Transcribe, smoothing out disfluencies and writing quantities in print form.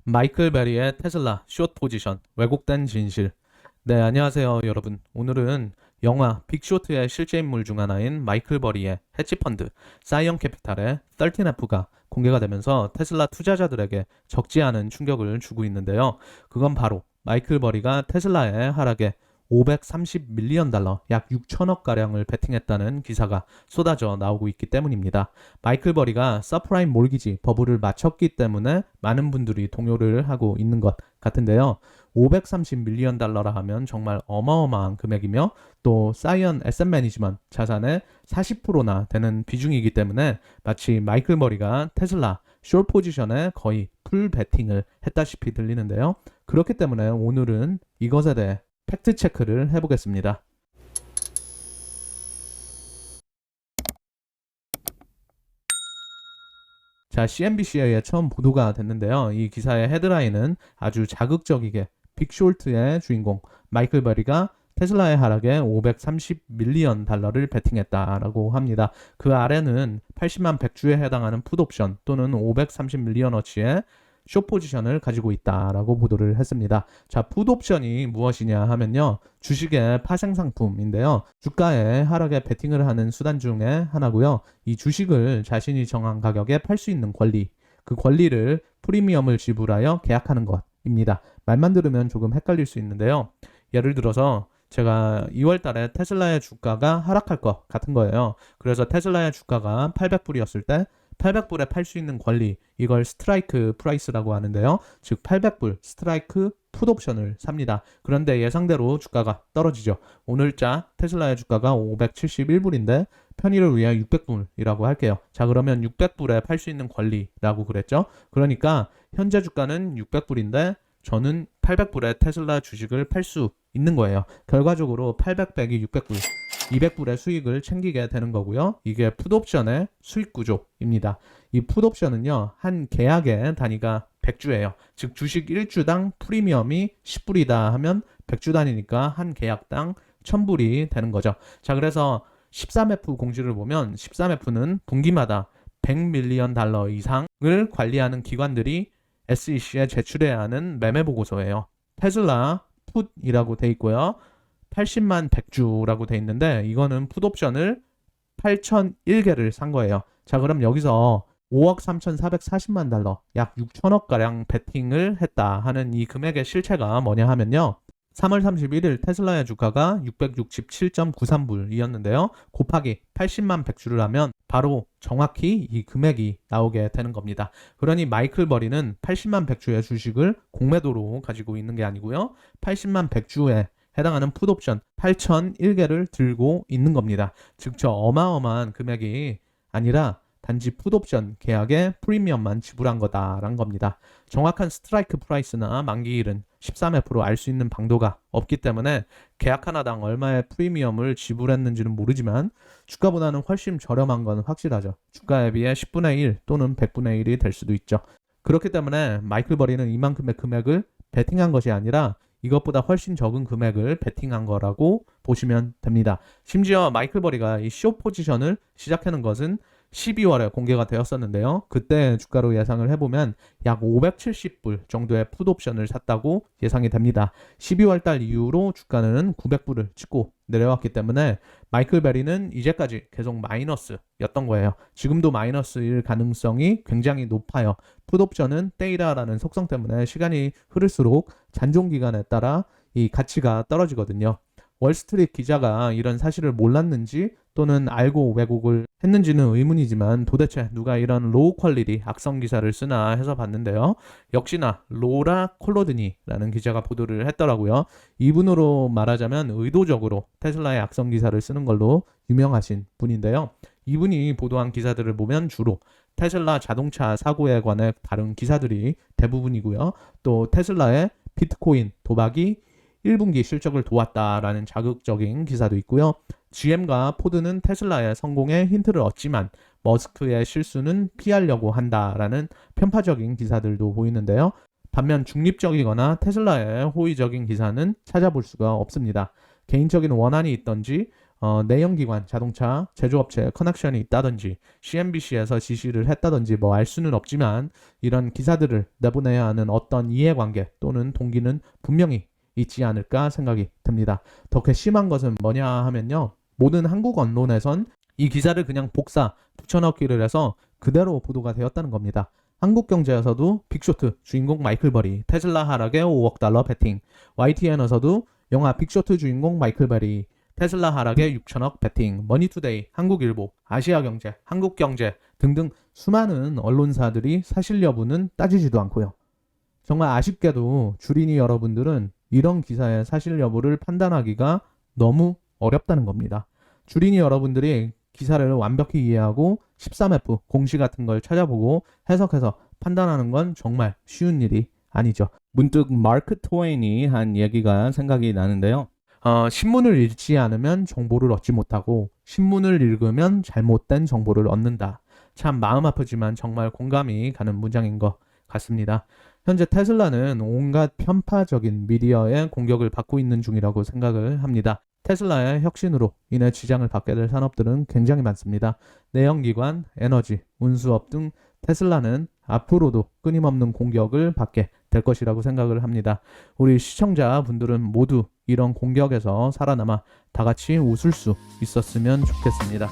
마이클 베리의 테슬라 숏 포지션 왜곡된 진실. 네, 안녕하세요 여러분. 오늘은 영화 빅쇼트의 실제 인물 중 하나인 마이클 버리의 헤지펀드 사이언 캐피탈의 13F가 공개가 되면서 테슬라 투자자들에게 적지 않은 충격을 주고 있는데요. 그건 바로 마이클 버리가 테슬라의 하락에 530 밀리언 달러, 약 6천억 가량을 베팅했다는 기사가 쏟아져 나오고 있기 때문입니다. 마이클 버리가 서프라임 몰기지 버블을 맞췄기 때문에 많은 분들이 동요를 하고 있는 것 같은데요. 530 밀리언 달러라 하면 정말 어마어마한 금액이며 또 사이언 에셋 매니지먼트 자산의 40%나 되는 비중이기 때문에 마치 마이클 버리가 테슬라 숏 포지션에 거의 풀 베팅을 했다시피 들리는데요. 그렇기 때문에 오늘은 이것에 대해 팩트 체크를 해보겠습니다. 자, CNBC에 의해 처음 보도가 됐는데요. 이 기사의 헤드라인은 아주 자극적이게 빅숄트의 주인공 마이클 버리가 테슬라의 하락에 530 밀리언 달러를 베팅했다라고 합니다. 그 아래는 80만 100주에 해당하는 풋옵션 또는 530 밀리언어치의 숏 포지션을 가지고 있다라고 보도를 했습니다. 자, 풋옵션이 무엇이냐 하면요. 주식의 파생 상품인데요. 주가의 하락에 베팅을 하는 수단 중에 하나고요. 이 주식을 자신이 정한 가격에 팔 수 있는 권리, 그 권리를 프리미엄을 지불하여 계약하는 것입니다. 말만 들으면 조금 헷갈릴 수 있는데요. 예를 들어서 제가 2월 달에 테슬라의 주가가 하락할 것 같은 거예요. 그래서 테슬라의 주가가 800불이었을 때 800불에 팔 수 있는 권리, 이걸 스트라이크 프라이스라고 하는데요. 즉 800불 스트라이크 풋옵션을 삽니다. 그런데 예상대로 주가가 떨어지죠. 오늘자 테슬라의 주가가 571불인데 편의를 위해 600불이라고 할게요. 자, 그러면 600불에 팔 수 있는 권리라고 그랬죠. 그러니까 현재 주가는 600불인데 저는 800불에 테슬라 주식을 팔 수 있는 거예요. 결과적으로 800 빼기 600불, 200불의 수익을 챙기게 되는 거고요. 이게 풋옵션의 수익 구조입니다. 이 풋옵션은요, 한 계약의 단위가 100주예요. 즉 주식 1주당 프리미엄이 10불이다 하면 100주 단위니까 한 계약당 1000불이 되는 거죠. 자, 그래서 13F 공지를 보면 13F는 분기마다 100 밀리언 달러 이상을 관리하는 기관들이 SEC에 제출해야 하는 매매 보고서예요. 테슬라 풋이라고 돼 있고요. 80만 100주라고 돼 있는데 이거는 풋옵션을 8,001개를 산 거예요. 자, 그럼 여기서 5억 3,440만 달러, 약 6천억 가량 베팅을 했다 하는 이 금액의 실체가 뭐냐 하면요. 3월 31일 테슬라의 주가가 667.93불이었는데요. 곱하기 80만 100주를 하면 바로 정확히 이 금액이 나오게 되는 겁니다. 그러니 마이클 버리는 80만 100주의 주식을 공매도로 가지고 있는 게 아니고요. 80만 100주에 해당하는 풋옵션 8,001개를 들고 있는 겁니다. 즉 저 어마어마한 금액이 아니라 단지 풋옵션 계약에 프리미엄만 지불한 거다라는 겁니다. 정확한 스트라이크 프라이스나 만기일은 13F로 알 수 있는 방도가 없기 때문에 계약 하나당 얼마의 프리미엄을 지불했는지는 모르지만 주가보다는 훨씬 저렴한 건 확실하죠. 주가에 비해 10분의 1 또는 100분의 1이 될 수도 있죠. 그렇기 때문에 마이클 버리는 이만큼의 금액을 베팅한 것이 아니라 이것보다 훨씬 적은 금액을 베팅한 거라고 보시면 됩니다. 심지어 마이클 버리가 이 숏 포지션을 시작하는 것은 12월에 공개가 되었었는데요. 그때 주가로 예상을 해보면 약 570불 정도의 풋옵션을 샀다고 예상이 됩니다. 12월 달 이후로 주가는 900불을 찍고 내려왔기 때문에 마이클 베리는 이제까지 계속 마이너스였던 거예요. 지금도 마이너스일 가능성이 굉장히 높아요. 풋옵션은 떼이라라는 속성 때문에 시간이 흐를수록 잔존 기간에 따라 이 가치가 떨어지거든요. 월스트리트 기자가 이런 사실을 몰랐는지 또는 알고 왜곡을 했는지는 의문이지만 도대체 누가 이런 로우 퀄리티 악성 기사를 쓰나 해서 봤는데요. 역시나 로라 콜로드니라는 기자가 보도를 했더라고요. 이분으로 말하자면 의도적으로 테슬라의 악성 기사를 쓰는 걸로 유명하신 분인데요. 이분이 보도한 기사들을 보면 주로 테슬라 자동차 사고에 관해 다룬 기사들이 대부분이고요. 또 테슬라의 비트코인 도박이 1분기 실적을 도왔다라는 자극적인 기사도 있고요. GM과 포드는 테슬라의 성공에 힌트를 얻지만 머스크의 실수는 피하려고 한다라는 편파적인 기사들도 보이는데요. 반면 중립적이거나 테슬라의 호의적인 기사는 찾아볼 수가 없습니다. 개인적인 원한이 있던지 내연기관 자동차 제조업체 커넥션이 있다든지 CNBC에서 지시를 했다든지 뭐 알 수는 없지만 이런 기사들을 내보내야 하는 어떤 이해관계 또는 동기는 분명히 있지 않을까 생각이 듭니다. 더 괘씸한 것은 뭐냐 하면요. 모든 한국 언론에선 이 기사를 그냥 복사, 붙여넣기를 해서 그대로 보도가 되었다는 겁니다. 한국경제에서도 빅쇼트 주인공 마이클 버리 테슬라 하락에 5억 달러 베팅, YTN에서도 영화 빅쇼트 주인공 마이클 버리 테슬라 하락에 6천억 베팅, 머니투데이, 한국일보, 아시아경제, 한국경제 등등 수많은 언론사들이 사실 여부는 따지지도 않고요. 정말 아쉽게도 주린이 여러분들은 이런 기사의 사실 여부를 판단하기가 너무 어렵다는 겁니다. 주린이 여러분들이 기사를 완벽히 이해하고 13F 공식 같은 걸 찾아보고 해석해서 판단하는 건 정말 쉬운 일이 아니죠. 문득 마크 트웨인이 한 얘기가 생각이 나는데요. 신문을 읽지 않으면 정보를 얻지 못하고 신문을 읽으면 잘못된 정보를 얻는다. 참 마음 아프지만 정말 공감이 가는 문장인 것 같습니다. 현재 테슬라는 온갖 편파적인 미디어의 공격을 받고 있는 중이라고 생각을 합니다. 테슬라의 혁신으로 인해 지장을 받게 될 산업들은 굉장히 많습니다. 내연기관, 에너지, 운수업 등 테슬라는 앞으로도 끊임없는 공격을 받게 될 것이라고 생각을 합니다. 우리 시청자분들은 모두 이런 공격에서 살아남아 다 같이 웃을 수 있었으면 좋겠습니다.